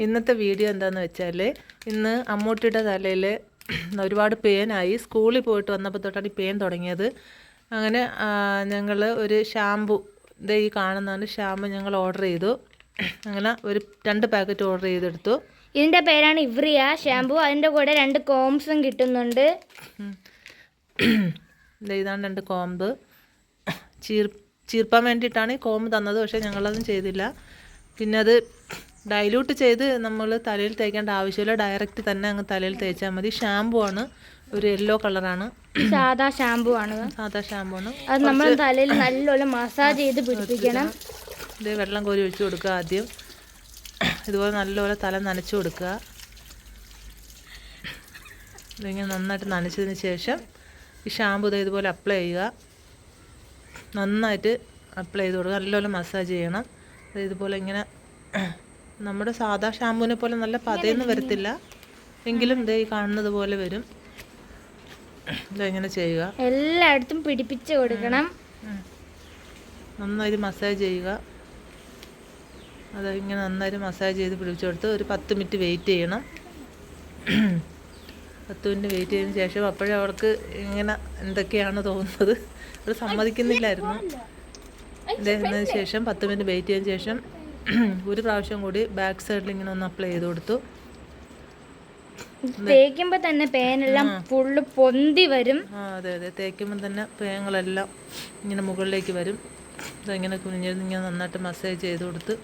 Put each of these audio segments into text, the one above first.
ഇന്നത്തെ വീഡിയോ എന്താണെന്ന് വെച്ചാൽ ഇന്ന് അമ്മൂട്ടിയുടെ തലയിൽ ഒരുപാട് പെയിനായി. സ്കൂളിൽ പോയിട്ട് വന്നപ്പോൾ തൊട്ടാണ് ഈ പെയിൻ തുടങ്ങിയത്. അങ്ങനെ ഞങ്ങൾ ഒരു ഷാമ്പു, ഈ കാണുന്നതാണ് ഷാമ്പു, ഞങ്ങൾ ഓർഡർ ചെയ്തു. അങ്ങനെ ഒരു 2 പാക്കറ്റ് ഓർഡർ ചെയ്തെടുത്തു. ഇതിൻ്റെ പേരാണ് ഇവ്രിയ ഷാമ്പു. അതിൻ്റെ കൂടെ 2 കോംസും കിട്ടുന്നുണ്ട്. ഇതാണ് 2 കോമ്പ്. ചീർപ്പാൻ വേണ്ടിയിട്ടാണ് ഈ കോമ്പ് തന്നത്. പക്ഷേ ഞങ്ങളതും ചെയ്തില്ല. പിന്നെ അത് ഡൈല്യൂട്ട് ചെയ്ത് നമ്മൾ തലയിൽ തേക്കേണ്ട ആവശ്യമില്ല. ഡയറക്റ്റ് തന്നെ അങ്ങ് തലയിൽ തേച്ചാൽ മതി. ഷാമ്പു ആണ്, ഒരു യെല്ലോ കളറാണ്. സാധാ ഷാമ്പു ആണ്. അത് നമ്മൾ തലയിൽ നല്ലോണം മസാജ് ചെയ്ത് പിടിപ്പിക്കണം. ഇത് വെള്ളം കോരി ഒഴിച്ചു കൊടുക്കുക ആദ്യം. ഇതുപോലെ നല്ലപോലെ തല നനച്ചു കൊടുക്കുക. ഇതിങ്ങനെ നന്നായിട്ട് നനച്ചതിന് ശേഷം ഈ ഷാമ്പു ഇതുപോലെ അപ്ലൈ ചെയ്യുക. നന്നായിട്ട് അപ്ലൈ ചെയ്ത് കൊടുക്കുക. നല്ലപോലെ മസാജ് ചെയ്യണം. ഇതുപോലെ ഇങ്ങനെ നമ്മുടെ സാധാ ഷാമ്പൂവിനെ പോലെ നല്ല പതയൊന്നും വരത്തില്ല, എങ്കിലും ഈ കാണുന്നത് പോലെ വരും. ഇതെങ്ങനെ ചെയ്യുക, എല്ലായിടത്തും പിടിപ്പിച്ച് കൊടുക്കണം. നന്നായിട്ട് മസാജ് ചെയ്യുക. അത് ഇങ്ങനെ നന്നായിട്ട് മസാജ് ചെയ്ത് പിടിപ്പിച്ചു കൊടുത്ത് ഒരു 10 മിനിറ്റ് വെയിറ്റ് ചെയ്യണം. 10 മിനിറ്റ് വെയിറ്റ് ചെയ്തതിന് ശേഷം അപ്പോഴേ അവർക്ക് ഇങ്ങനെ എന്തൊക്കെയാണ് തോന്നുന്നത്, അവർ സമ്മതിക്കുന്നില്ലായിരുന്നു. ഇതതിന് ശേഷം 10 മിനിറ്റ് വെയിറ്റ് ചെയ്തതിന് ശേഷം ഒരു പ്രാവശ്യം കൂടി ബാക്ക് സൈഡിൽ ഇങ്ങനെ ഒന്ന് അപ്ലൈ ചെയ്ത് കൊടുത്തു. തേക്കുമ്പോൾ തന്നെ പേനെല്ലാം ഫുള്ള് പൊന്തി വരും. അതെ, തേക്കുമ്പോൾ തന്നെ പേങ്ങളെല്ലാം ഇങ്ങനെ മുകളിലേക്ക് വരും. ഇങ്ങനെ കുനിഞ്ഞിരുന്ന് ഇങ്ങനെ നന്നായിട്ട് മസാജ് ചെയ്ത് കൊടുത്ത്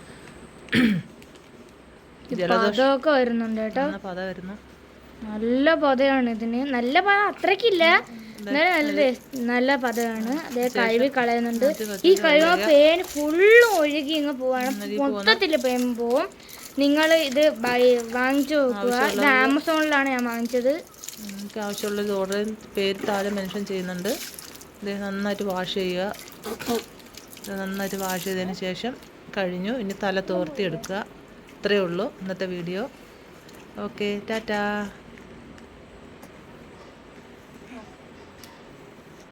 ജലദോഷമൊക്കെ വരുന്നുണ്ട് കേട്ടോ. പത വരുന്നു, നല്ല പതയാണ് ഇതിന്. നല്ല പത അത്രയ്ക്കില്ല, നല്ല പതയാണ്. അതേ കഴുകി കളയുന്നുണ്ട്. ഈ കഴുകുമ്പോൾ പേന് ഫുള്ളും ഒഴുകി ഇങ്ങ് പോവാണ്. മൊത്തത്തിൽ പേൻ പോവും. നിങ്ങൾ ഇത് വാങ്ങിച്ചു നോക്കുക. ഇത് ആമസോണിലാണ് ഞാൻ വാങ്ങിച്ചത്. എനിക്ക് ആവശ്യമുള്ളത് ഓർഡർ പേര് താഴെ മെൻഷൻ ചെയ്യുന്നുണ്ട്. ഇത് നന്നായിട്ട് വാഷ് ചെയ്യുക. നന്നായിട്ട് വാഷ് ചെയ്തതിന് ശേഷം കഴിഞ്ഞു. ഇനി തല തോർത്തി എടുക്കുക. ഇത്രയേ ഉള്ളൂ ഇന്നത്തെ വീഡിയോ. ഓക്കെ, ടാറ്റാ.